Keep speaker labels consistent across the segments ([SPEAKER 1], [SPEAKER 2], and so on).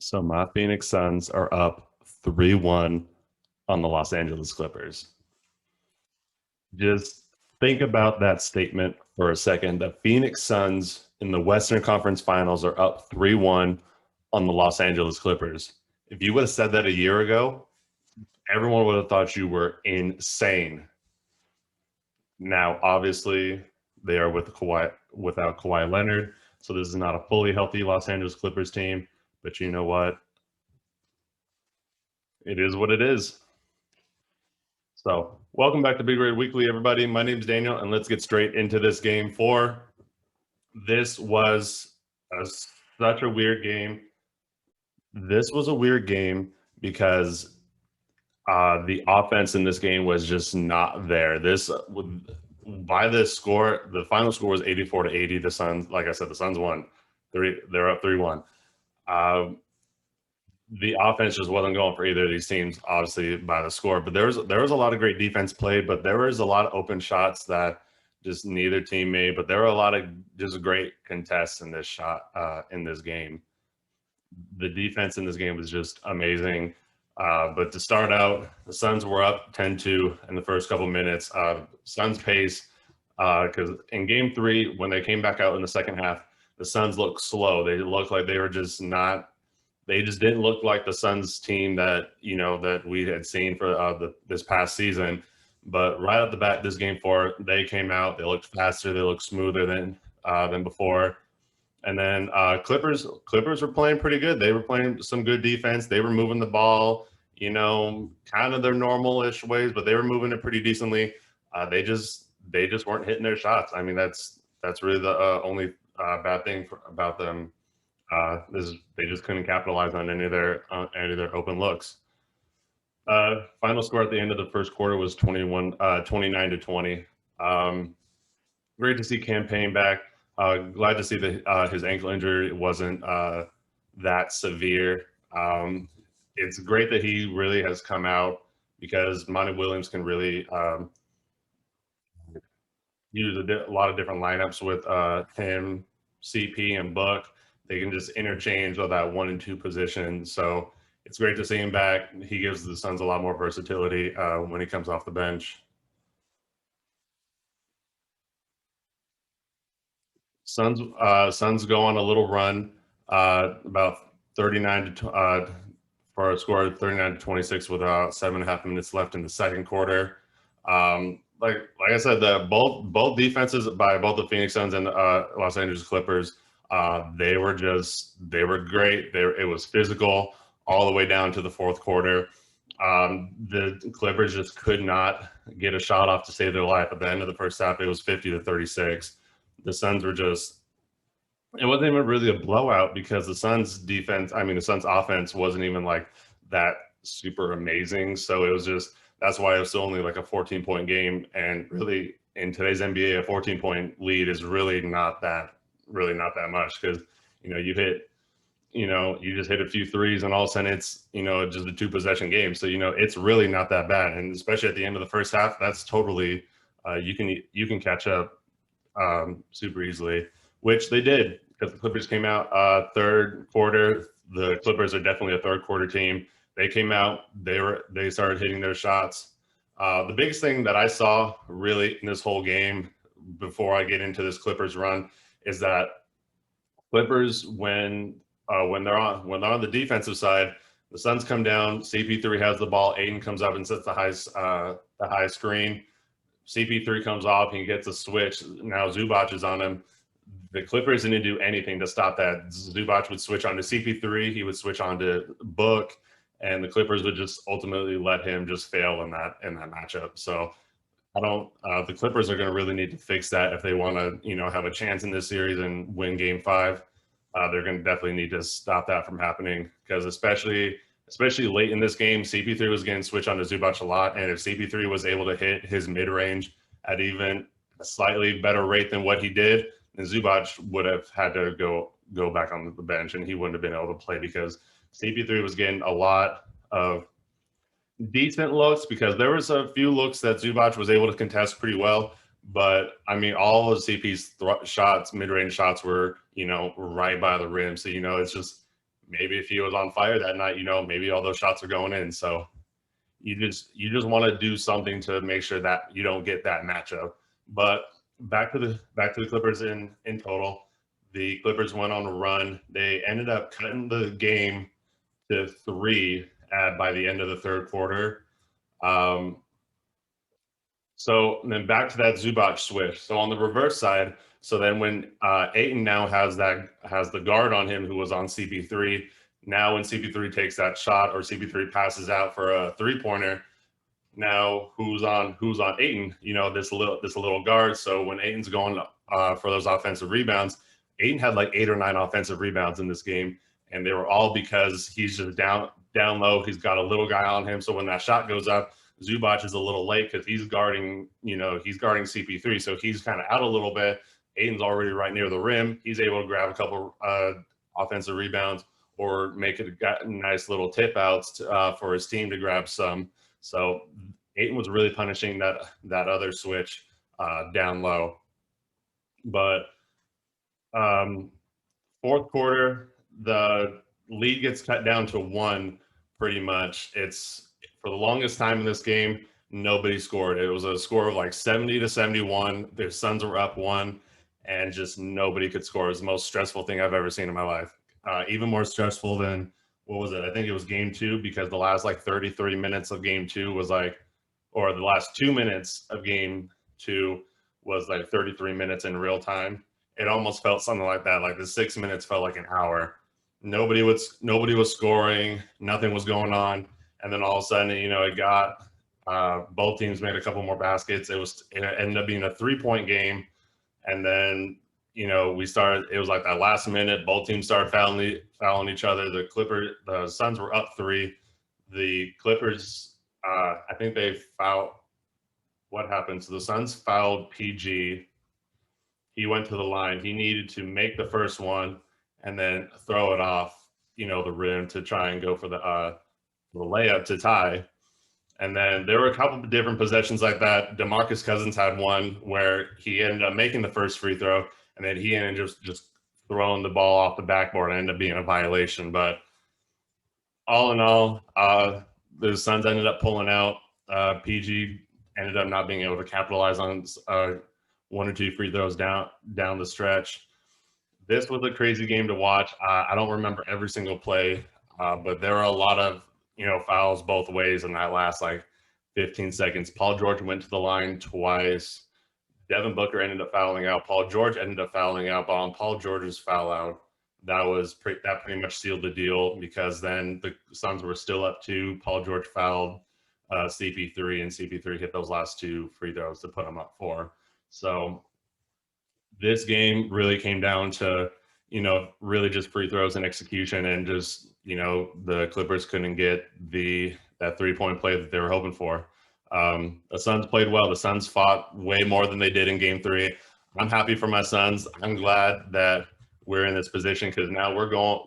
[SPEAKER 1] So my Phoenix Suns are up 3-1 on the Los Angeles Clippers. Just think about that statement for a second. The Phoenix Suns in the Western Conference Finals are up 3-1 on the Los Angeles Clippers. If you would have said that a year ago, everyone would have thought you were insane. Now, obviously, they are without Kawhi Leonard, so this is not a fully healthy Los Angeles Clippers team. But you know what? It is what it is. So, welcome back to Big Red Weekly, everybody. My name is Daniel, and let's get straight into this game four. This was such a weird game. This was a weird game because the offense in this game was just not there. By this score, the final score was 84-80. The Suns, like I said, the Suns won. They're up 3-1. The offense just wasn't going for either of these teams, obviously, by the score. But there was a lot of great defense played, but there was a lot of open shots that just neither team made. But there were a lot of just great contests in this in this game. The defense in this game was just amazing. But to start out, the Suns were up 10-2 in the first couple minutes. Suns pace, because in game three, when they came back out in the second half, the Suns looked slow. They looked like they were just not. They just didn't look like the Suns team that that we had seen for this past season. But right off the bat, this game four, they came out. They looked faster. They looked smoother than before. And then Clippers were playing pretty good. They were playing some good defense. They were moving the ball, kind of their normal-ish ways, but they were moving it pretty decently. They just weren't hitting their shots. I mean, that's really the only bad thing about them. They just couldn't capitalize on any of their open looks. Final score at the end of the first quarter was 29-20. Great to see Campaign back. Glad to see that his ankle injury wasn't that severe. It's great that he really has come out because Monty Williams can really use a lot of different lineups with him, CP, and Buck. They can just interchange on that 1 and 2 position. So it's great to see him back. He gives the Suns a lot more versatility when he comes off the bench. Suns go on a little run, about 39 for a score of 39-26 with about 7.5 minutes left in the second quarter. Like I said, both defenses by both the Phoenix Suns and Los Angeles Clippers, they were great. It was physical all the way down to the fourth quarter. The Clippers just could not get a shot off to save their life. At the end of the first half, it was 50-36. The Suns were it wasn't even really a blowout because the Suns offense wasn't even like that super amazing. So it was that's why it was only like a 14-point game. And really in today's NBA, a 14-point lead is really not that much because, you just hit a few threes and all of a sudden it's, just a 2-possession game. So, it's really not that bad. And especially at the end of the first half, that's totally, you can catch up super easily, which they did because the Clippers came out third quarter. The Clippers are definitely a third quarter team. They came out, they started hitting their shots. The biggest thing that I saw really in this whole game before I get into this Clippers run is that Clippers, when they're on the defensive side, the Suns come down, CP3 has the ball, Aiden comes up and sets the high screen. CP3 comes off, he gets a switch. Now Zubac is on him. The Clippers didn't do anything to stop that. Zubac would switch on to CP3, he would switch on to Book, and the Clippers would just ultimately let him just fail in that matchup. So the Clippers are going to really need to fix that if they want to, have a chance in this series and win Game 5. They're going to definitely need to stop that from happening because especially late in this game, CP3 was getting switched on to Zubac a lot, and if CP3 was able to hit his mid-range at even a slightly better rate than what he did, then Zubac would have had to go back on the bench, and he wouldn't have been able to play because CP3 was getting a lot of decent looks because there was a few looks that Zubac was able to contest pretty well. But I mean, all of CP's shots, mid-range shots, were right by the rim. So it's just maybe if he was on fire that night, maybe all those shots are going in. So you just want to do something to make sure that you don't get that matchup. But back to the Clippers in total. The Clippers went on a run. They ended up cutting the game to 3 by the end of the third quarter. Um, so then back to that Zubac switch. So on the reverse side, so then when Ayton now has the guard on him who was on CP3. Now when CP3 takes that shot or CP3 passes out for a 3-pointer, now who's on Ayton? This little guard. So when Ayton's going for those offensive rebounds, Ayton had like 8 or 9 offensive rebounds in this game, and they were all because he's just down low. He's got a little guy on him, so when that shot goes up, Zubac is a little late because he's guarding CP3, so he's kind of out a little bit. Ayton's already right near the rim. He's able to grab a couple offensive rebounds or make it a nice little tip outs for his team to grab some. So Ayton was really punishing that other switch down low. But fourth quarter, the lead gets cut down to 1 pretty much. It's for the longest time in this game, nobody scored. It was a score of like 70-71. Their Suns were up 1, and just nobody could score. It was the most stressful thing I've ever seen in my life. Even more stressful than, what was it? I think it was game 2, because the last like 30 minutes of game 2 was like, or the last 2 minutes of game 2 was like 33 minutes in real time. It almost felt something like that. Like the 6 minutes felt like an hour. Nobody was scoring. Nothing was going on. And then all of a sudden, it got both teams made a couple more baskets. It ended up being a 3-point game. And then, it was like that last minute, both teams started fouling each other. The Suns were up 3. The Clippers, I think they fouled. What happened? So the Suns fouled PG. He went to the line. He needed to make the first one and then throw it off, the rim to try and go for the layup to tie. And then there were a couple of different possessions like that. DeMarcus Cousins had one where he ended up making the first free throw, and then he ended up just throwing the ball off the backboard and ended up being a violation. But all in all, the Suns ended up pulling out. PG ended up not being able to capitalize on 1 or 2 free throws down the stretch. This was a crazy game to watch. I don't remember every single play, but there were a lot of fouls both ways in that last like 15 seconds. Paul George went to the line twice. Devin Booker ended up fouling out. Paul George ended up fouling out. But on Paul George's foul out, that pretty much sealed the deal, because then the Suns were still up 2. Paul George fouled CP3, and CP3 hit those last 2 free throws to put him up 4. So this game really came down to, really just free throws and execution, and just, the Clippers couldn't get that 3-point play that they were hoping for. The Suns played well. The Suns fought way more than they did in game 3. I'm happy for my Suns. I'm glad that we're in this position, because now we're up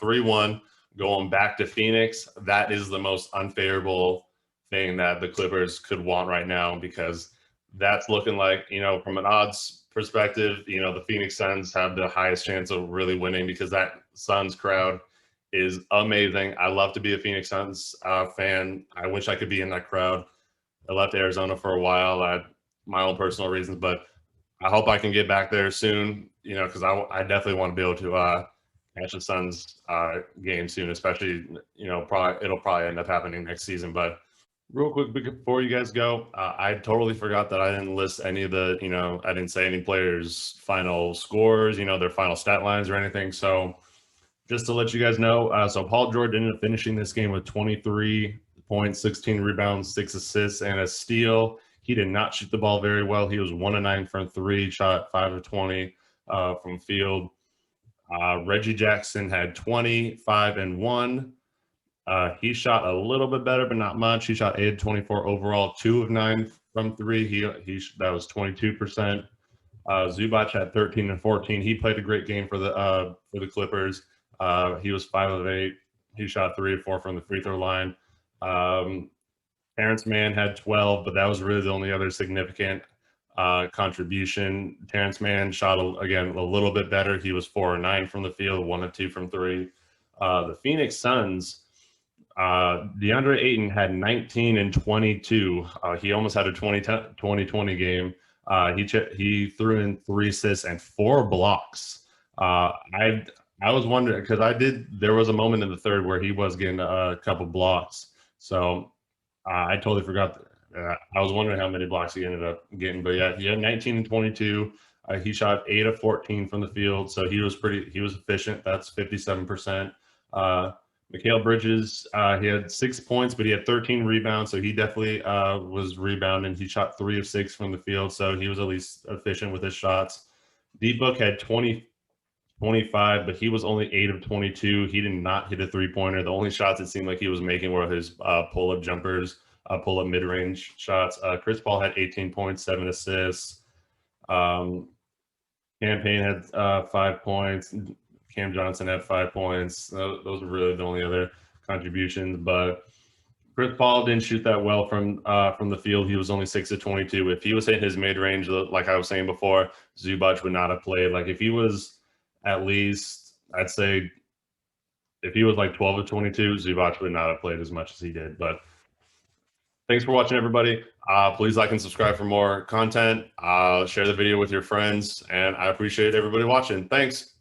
[SPEAKER 1] 3-1, going back to Phoenix. That is the most unfavorable thing that the Clippers could want right now, because that's looking like, from an odds perspective, the Phoenix Suns have the highest chance of really winning, because that Suns crowd is amazing. I love to be a Phoenix Suns fan. I wish I could be in that crowd. I left Arizona for a while. I had my own personal reasons, but I hope I can get back there soon, because I definitely want to be able to catch the Suns game soon, especially, it'll probably end up happening next season. But real quick before you guys go, I totally forgot that I didn't list any of the, I didn't say any players' final scores, their final stat lines or anything. So just to let you guys know, so Paul George ended up finishing this game with 23 points, 16 rebounds, 6 assists, and a steal. He did not shoot the ball very well. He was 1 of 9 from 3, shot 5 of 20 from field. Reggie Jackson had 25 and 1. He shot a little bit better, but not much. He shot 8 of 24 overall, 2 of 9 from 3. That was 22%. Zubac had 13 and 14. He played a great game for the Clippers. He was 5 of 8. He shot 3 of 4 from the free throw line. Terrence Mann had 12, but that was really the only other significant contribution. Terrence Mann shot again a little bit better. He was 4 or 9 from the field, 1 of 2 from 3. The Phoenix Suns, DeAndre Ayton had 19 and 22. He almost had a 2020 game. He threw in 3 assists and 4 blocks. I was wondering because there was a moment in the third where he was getting a couple blocks. So I totally forgot. I was wondering how many blocks he ended up getting, but yeah, he had 19 and 22. He shot 8 of 14 from the field, so he was efficient. That's 57%. Mikal Bridges, he had 6 points, but he had 13 rebounds, so he definitely was rebounding. He shot 3 of 6 from the field, so he was at least efficient with his shots. D-Book had 25, but he was only 8 of 22. He did not hit a three-pointer. The only shots it seemed like he was making were his pull-up jumpers, pull-up mid-range shots. Chris Paul had 18 points, 7 assists. Cam Payne had 5 points. Cam Johnson had 5 points. Those were really the only other contributions. But Chris Paul didn't shoot that well from the field. He was only 6 of 22. If he was hitting his mid-range, like I was saying before, Zubac would not have played. Like if he was at least, I'd say, if he was like 12 of 22, Zubac would not have played as much as he did. But thanks for watching, everybody. Please like and subscribe for more content. Share the video with your friends, and I appreciate everybody watching. Thanks.